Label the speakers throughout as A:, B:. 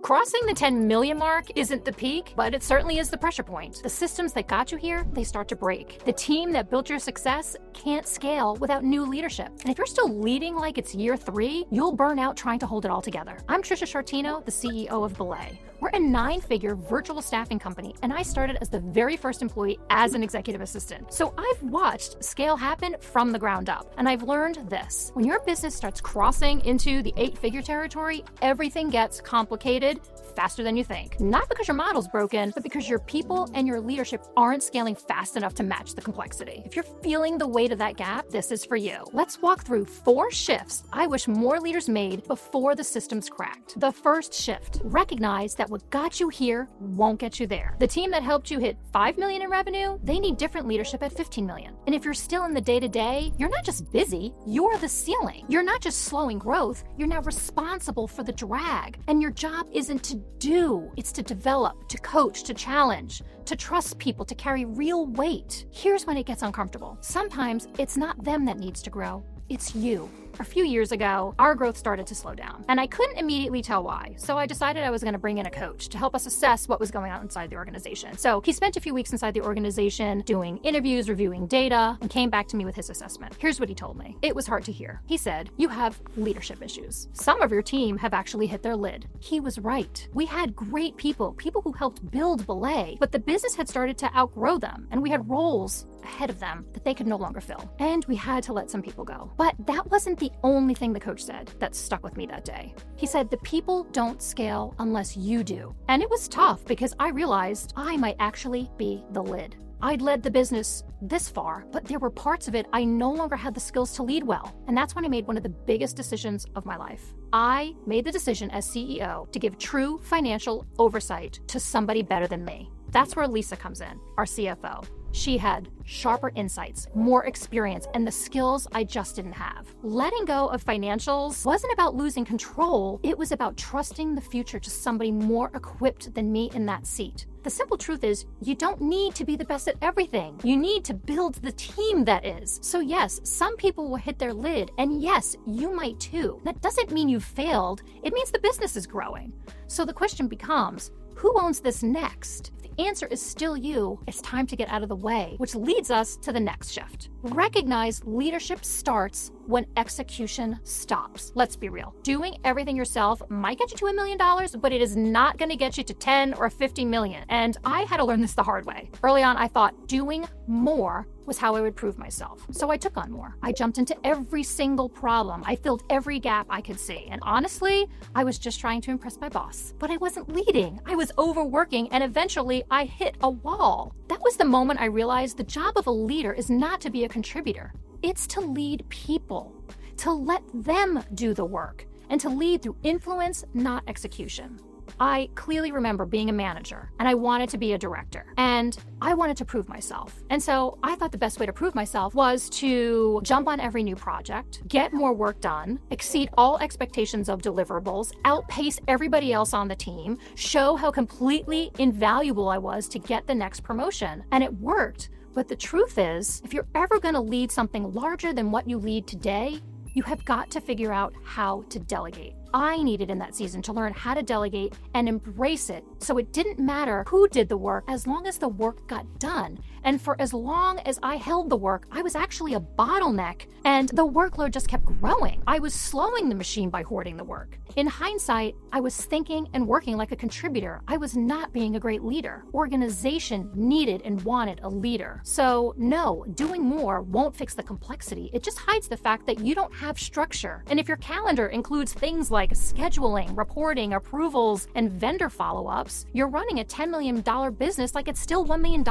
A: Crossing the 10 million mark isn't the peak, but it certainly is the pressure point. The systems that got you here, they start to break. The team that built your success can't scale without new leadership. And if you're still leading like it's year 3, you'll burn out trying to hold it all together. I'm Trisha Shartino, the CEO of BELAY. We're a 9-figure virtual staffing company, and I started as the very first employee as an executive assistant. So I've watched scale happen from the ground up, and I've learned this. When your business starts crossing into the 8-figure territory, everything gets complicated faster than you think. Not because your model's broken, but because your people and your leadership aren't scaling fast enough to match the complexity. If you're feeling the weight of that gap, this is for you. Let's walk through 4 shifts I wish more leaders made before the system's cracked. The first shift, recognize that what got you here won't get you there. The team that helped you hit 5 million in revenue, they need different leadership at 15 million. And if you're still in the day-to-day, you're not just busy, you're the ceiling. You're not just slowing growth, you're now responsible for the drag. And your job isn't to do, it's to develop, to coach, to challenge, to trust people, to carry real weight. Here's when it gets uncomfortable. Sometimes it's not them that needs to grow, it's you. A few years ago, our growth started to slow down, and I couldn't immediately tell why. So I decided I was going to bring in a coach to help us assess what was going on inside the organization. So he spent a few weeks inside the organization doing interviews, reviewing data, and came back to me with his assessment. Here's what he told me. It was hard to hear. He said, "You have leadership issues. Some of your team have actually hit their lid." He was right. We had great people who helped build BELAY, but the business had started to outgrow them, and we had roles ahead of them that they could no longer fill. And we had to let some people go. But that wasn't the only thing the coach said that stuck with me that day. He said, "The people don't scale unless you do." And it was tough because I realized I might actually be the lid. I'd led the business this far, but there were parts of it I no longer had the skills to lead well. And that's when I made one of the biggest decisions of my life. I made the decision as CEO to give true financial oversight to somebody better than me. That's where Lisa comes in, our CFO. She had sharper insights, more experience, and the skills I just didn't have. Letting go of financials wasn't about losing control. It was about trusting the future to somebody more equipped than me in that seat. The simple truth is, you don't need to be the best at everything. You need to build the team that is. So yes, some people will hit their lid, and yes, you might too. That doesn't mean you failed. It means the business is growing. So the question becomes, who owns this next? If the answer is still you, it's time to get out of the way, which leads us to the next shift. Recognize leadership starts when execution stops. Let's be real. Doing everything yourself might get you to $1 million, but it is not going to get you to 10 or 50 million. And I had to learn this the hard way. Early on, I thought doing more was how I would prove myself. So I took on more. I jumped into every single problem. I filled every gap I could see. And honestly, I was just trying to impress my boss. But I wasn't leading. I was overworking, and eventually I hit a wall. That was the moment I realized the job of a leader is not to be a contributor. It's to lead people, to let them do the work, and to lead through influence, not execution. I clearly remember being a manager, and I wanted to be a director, and I wanted to prove myself. And so I thought the best way to prove myself was to jump on every new project, get more work done, exceed all expectations of deliverables, outpace everybody else on the team, show how completely invaluable I was to get the next promotion. And it worked. But the truth is, if you're ever going to lead something larger than what you lead today, you have got to figure out how to delegate. I needed in that season to learn how to delegate and embrace it, so it didn't matter who did the work as long as the work got done. And for as long as I held the work, I was actually a bottleneck, and the workload just kept growing. I was slowing the machine by hoarding the work. In hindsight, I was thinking and working like a contributor. I was not being a great leader. Organization needed and wanted a leader. So no, doing more won't fix the complexity. It just hides the fact that you don't have structure. And if your calendar includes things like scheduling, reporting, approvals, and vendor follow-ups, you're running a $10 million business like it's still $1 million.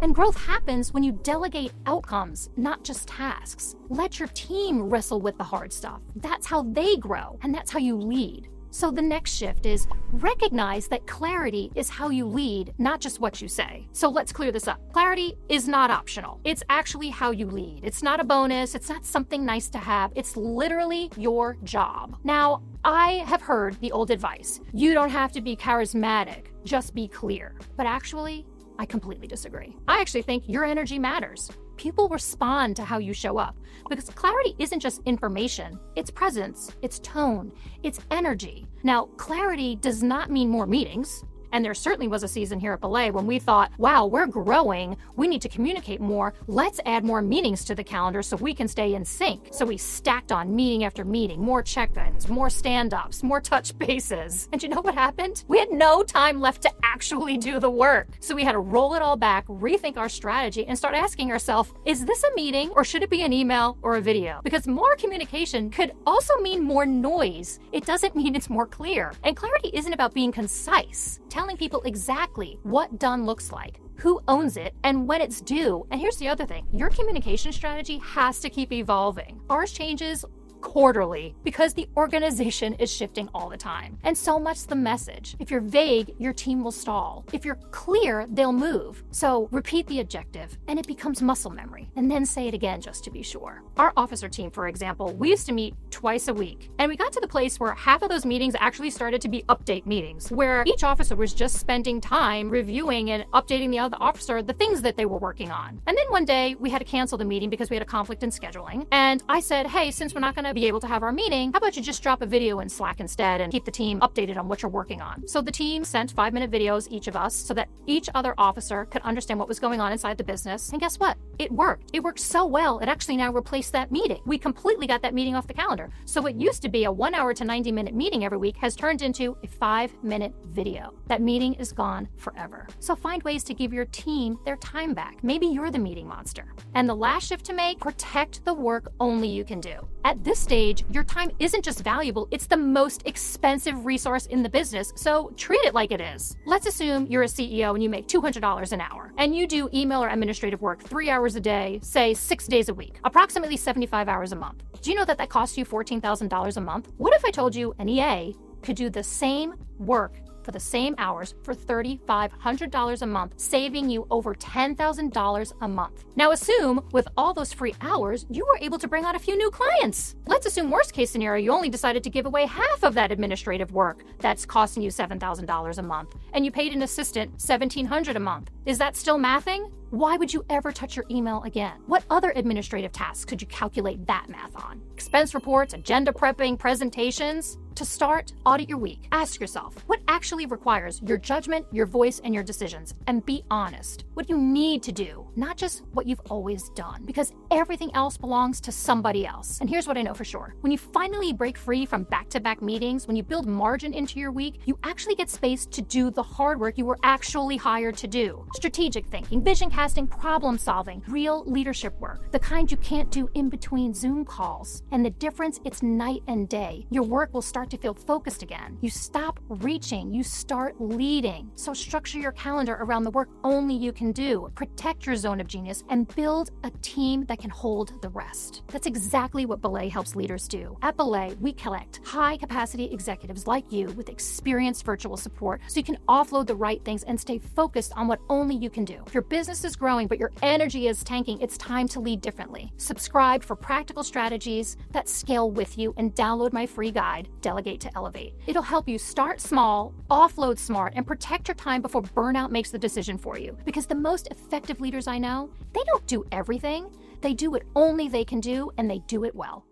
A: And growth happens when you delegate outcomes, not just tasks. Let your team wrestle with the hard stuff. That's how they grow, and that's how you lead. So the next shift is recognize that clarity is how you lead, not just what you say. So let's clear this up. Clarity is not optional. It's actually how you lead. It's not a bonus. It's not something nice to have. It's literally your job. Now, I have heard the old advice. You don't have to be charismatic, just be clear. But actually, I completely disagree. I actually think your energy matters. people respond to how you show up. Because clarity isn't just information, it's presence, it's tone, it's energy. Now, clarity does not mean more meetings. And there certainly was a season here at BELAY when we thought, wow, we're growing. We need to communicate more. Let's add more meetings to the calendar so we can stay in sync. So we stacked on meeting after meeting, more check-ins, more stand-ups, more touch bases. And you know what happened? We had no time left to actually do the work. So we had to roll it all back, rethink our strategy, and start asking ourselves, is this a meeting or should it be an email or a video? Because more communication could also mean more noise. It doesn't mean it's more clear. And clarity isn't about being concise, telling people exactly what done looks like, who owns it, and when it's due. And here's the other thing, your communication strategy has to keep evolving. Ours changes quarterly because the organization is shifting all the time. And so much the message. If you're vague, your team will stall. If you're clear, they'll move. So repeat the objective and it becomes muscle memory. And then say it again just to be sure. Our officer team, for example, we used to meet twice a week. And we got to the place where half of those meetings actually started to be update meetings, where each officer was just spending time reviewing and updating the other officer the things that they were working on. And then one day we had to cancel the meeting because we had a conflict in scheduling. And I said, hey, since we're not going to be able to have our meeting, how about you just drop a video in Slack instead and keep the team updated on what you're working on? So the team sent 5-minute videos, each of us, so that each other officer could understand what was going on inside the business. And guess what? It worked. It worked so well, it actually now replaced that meeting. We completely got that meeting off the calendar. So what used to be a 1 hour to 90-minute meeting every week has turned into a 5-minute video. That meeting is gone forever. So find ways to give your team their time back. Maybe you're the meeting monster. And the last shift to make, protect the work only you can do. At this stage, your time isn't just valuable, it's the most expensive resource in the business, so treat it like it is. Let's assume you're a CEO and you make $200 an hour, and you do email or administrative work 3 hours a day, say 6 days a week, approximately 75 hours a month. Do you know that that costs you $14,000 a month? What if I told you an EA could do the same work for the same hours for $3,500 a month, saving you over $10,000 a month? Now assume with all those free hours, you were able to bring on a few new clients. Let's assume worst case scenario, you only decided to give away half of that administrative work that's costing you $7,000 a month, and you paid an assistant $1,700 a month. Is that still mathing? Why would you ever touch your email again? What other administrative tasks could you calculate that math on? Expense reports, agenda prepping, presentations? To start, audit your week. Ask yourself, what actually requires your judgment, your voice, and your decisions? And be honest. What you need to do, not just what you've always done, because everything else belongs to somebody else. And here's what I know for sure. When you finally break free from back-to-back meetings, when you build margin into your week, you actually get space to do the hard work you were actually hired to do. Strategic thinking, vision casting, problem solving, real leadership work, the kind you can't do in between Zoom calls. And the difference, it's night and day. Your work will start to feel focused again. You stop reaching, you start leading. So structure your calendar around the work only you can do. Protect your zone of genius and build a team that can hold the rest. That's exactly what BELAY helps leaders do. At BELAY, we collect high-capacity executives like you with experienced virtual support so you can offload the right things and stay focused on what only you can do. If your business is growing but your energy is tanking, it's time to lead differently. Subscribe for practical strategies that scale with you and download my free guide, Delegate to Elevate. It'll help you start small, offload smart, and protect your time before burnout makes the decision for you. Because the most effective leaders I know, they don't do everything. They do what only they can do, and they do it well.